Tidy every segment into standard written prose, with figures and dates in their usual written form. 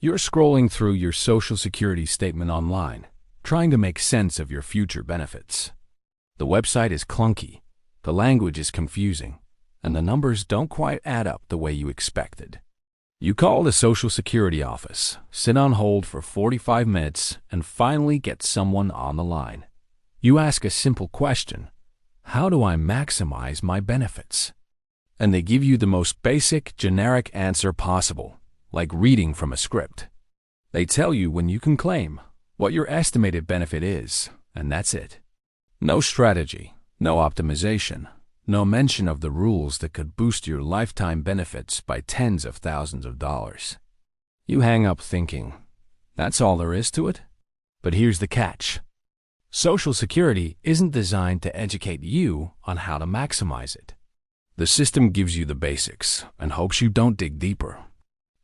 You're scrolling through your Social Security statement online, trying to make sense of your future benefits. The website is clunky, the language is confusing, and the numbers don't quite add up the way you expected. You call the Social Security office, sit on hold for 45 minutes, and finally get someone on the line. You ask a simple question: how do I maximize my benefits? And they give you the most basic, generic answer possible, like reading from a script. They tell you when you can claim, what your estimated benefit is, and that's it. No strategy, no optimization, no mention of the rules that could boost your lifetime benefits by tens of thousands of dollars. You hang up thinking, that's all there is to it? But here's the catch. Social Security isn't designed to educate you on how to maximize it. The system gives you the basics and hopes you don't dig deeper.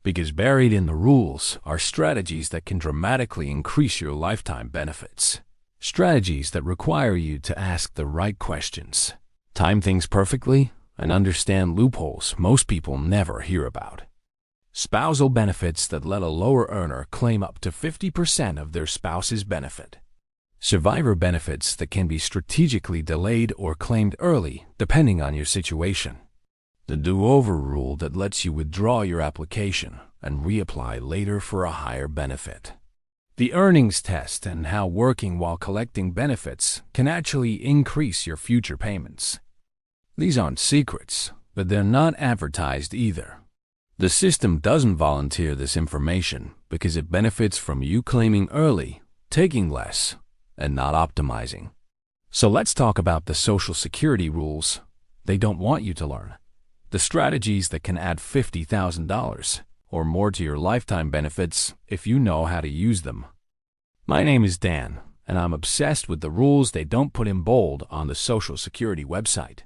Because buried in the rules are strategies that can dramatically increase your lifetime benefits. Strategies that require you to ask the right questions, time things perfectly, and understand loopholes most people never hear about. Spousal benefits that let a lower earner claim up to 50% of their spouse's benefit. Survivor benefits that can be strategically delayed or claimed early depending on your situation. The do-over rule that lets you withdraw your application and reapply later for a higher benefit. The earnings test and how working while collecting benefits can actually increase your future payments. These aren't secrets, but they're not advertised either. The system doesn't volunteer this information because it benefits from you claiming early, taking less, and not optimizing. So let's talk about the Social Security rules they don't want you to learn. The strategies that can add $50,000 or more to your lifetime benefits if you know how to use them. My name is Dan, and I'm obsessed with the rules they don't put in bold on the Social Security website.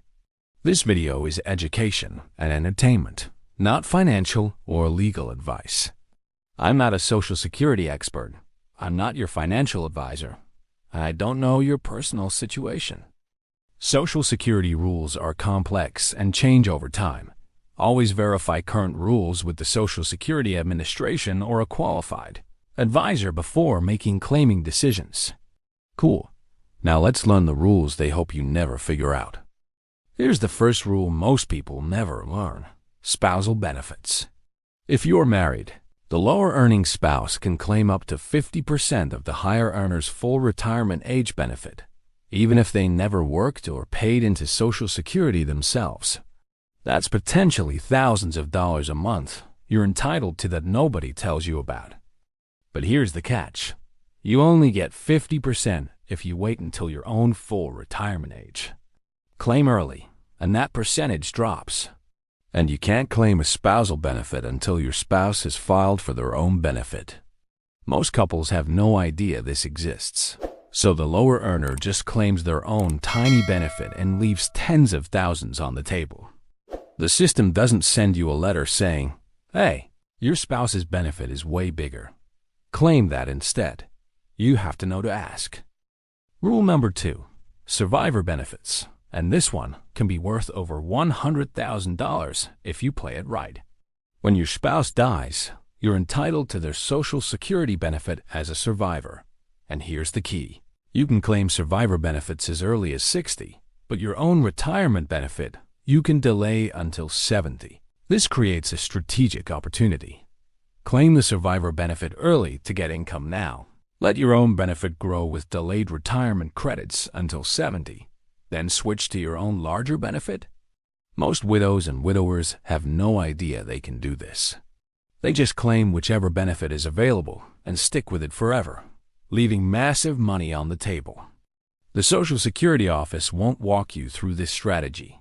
This video is education and entertainment, not financial or legal advice. I'm not a Social Security expert. I'm not your financial advisor. I don't know your personal situation. Social Security rules are complex and change over time. Always verify current rules with the Social Security Administration or a qualified advisor before making claiming decisions. Cool. Now let's learn the rules they hope you never figure out. Here's the first rule most people never learn: spousal benefits. If you're married, the lower earning spouse can claim up to 50% of the higher earner's full retirement age benefit, even if they never worked or paid into Social Security themselves. That's potentially thousands of dollars a month you're entitled to that nobody tells you about. But here's the catch. You only get 50% if you wait until your own full retirement age. Claim early, and that percentage drops. And you can't claim a spousal benefit until your spouse has filed for their own benefit. Most couples have no idea this exists. So the lower earner just claims their own tiny benefit and leaves tens of thousands on the table. The system doesn't send you a letter saying, "Hey, your spouse's benefit is way bigger. Claim that instead." You have to know to ask. Rule number 2, survivor benefits. And this one can be worth over $100,000 if you play it right. When your spouse dies, you're entitled to their Social Security benefit as a survivor. And here's the key. You can claim survivor benefits as early as 60, but your own retirement benefit you can delay until 70. This creates a strategic opportunity. Claim the survivor benefit early to get income now. Let your own benefit grow with delayed retirement credits until 70, then switch to your own larger benefit. Most widows and widowers have no idea they can do this. They just claim whichever benefit is available and stick with it forever, leaving massive money on the table. The Social Security office won't walk you through this strategy.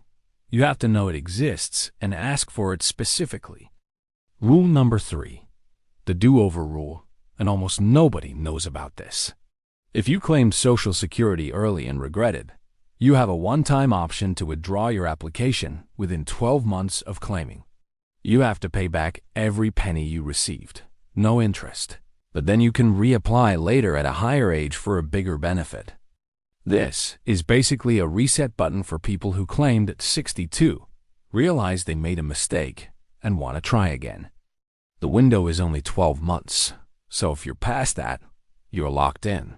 You have to know it exists and ask for it specifically. Rule number 3, the do-over rule, and almost nobody knows about this. If you claimed Social Security early and regretted, you have a one-time option to withdraw your application within 12 months of claiming. You have to pay back every penny you received, no interest. But then you can reapply later at a higher age for a bigger benefit. This is basically a reset button for people who claimed at 62, realize they made a mistake, and want to try again. The window is only 12 months, so if you're past that, you're locked in.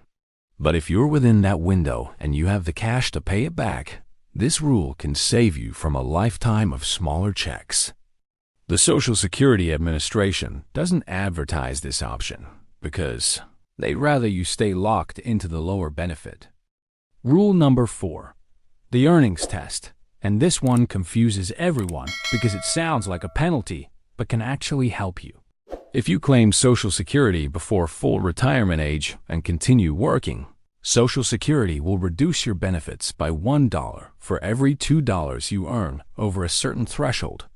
But if you're within that window and you have the cash to pay it back, this rule can save you from a lifetime of smaller checks. The Social Security Administration doesn't advertise this option because they'd rather you stay locked into the lower benefit. Rule number 4, the earnings test. And this one confuses everyone because it sounds like a penalty, but can actually help you. If you claim Social Security before full retirement age and continue working, Social Security will reduce your benefits by $1 for every $2 you earn over a certain threshold,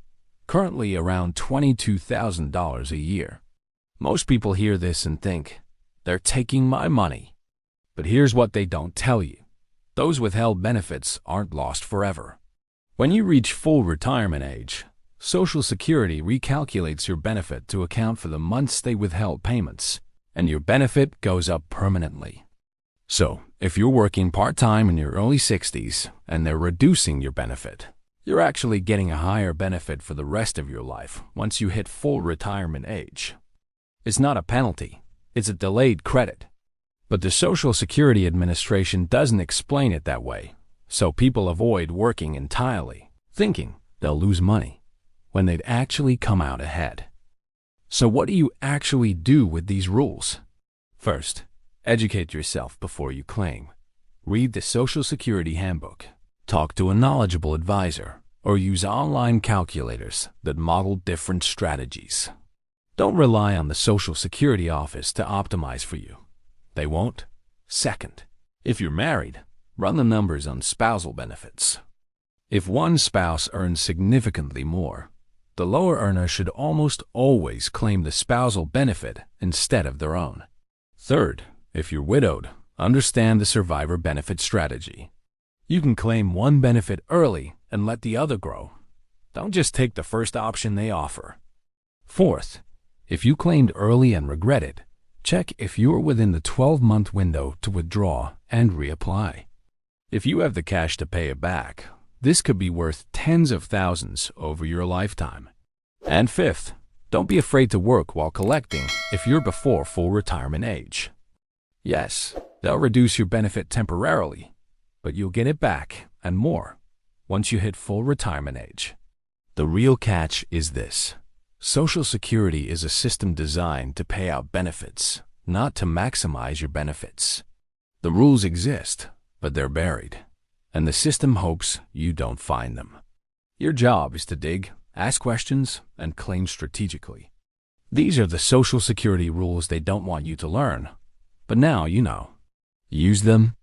currently around $22,000 a year. Most people hear this and think, they're taking my money. But here's what they don't tell you. Those withheld benefits aren't lost forever. When you reach full retirement age, Social Security recalculates your benefit to account for the months they withheld payments, and your benefit goes up permanently. So, if you're working part-time in your early 60s and they're reducing your benefit, you're actually getting a higher benefit for the rest of your life once you hit full retirement age. It's not a penalty, it's a delayed credit. But the Social Security Administration doesn't explain it that way. So people avoid working entirely, thinking they'll lose money, when they'd actually come out ahead. So what do you actually do with these rules? First, educate yourself before you claim. Read the Social Security Handbook, talk to a knowledgeable advisor, or use online calculators that model different strategies. Don't rely on the Social Security office to optimize for you. They won't. Second, if you're married, run the numbers on spousal benefits. If one spouse earns significantly more, the lower earner should almost always claim the spousal benefit instead of their own. Third, if you're widowed, understand the survivor benefit strategy. You can claim one benefit early and let the other grow. Don't just take the first option they offer. Fourth, if you claimed early and regret it, check if you're within the 12-month window to withdraw and reapply. If you have the cash to pay it back, this could be worth tens of thousands over your lifetime. And fifth, don't be afraid to work while collecting if you're before full retirement age. Yes, they'll reduce your benefit temporarily, but you'll get it back and more once you hit full retirement age. The real catch is this. Social Security is a system designed to pay out benefits, not to maximize your benefits. The rules exist, but they're buried, and the system hopes you don't find them. Your job is to dig, ask questions, and claim strategically. These are the Social Security rules they don't want you to learn, but now you know. Use them,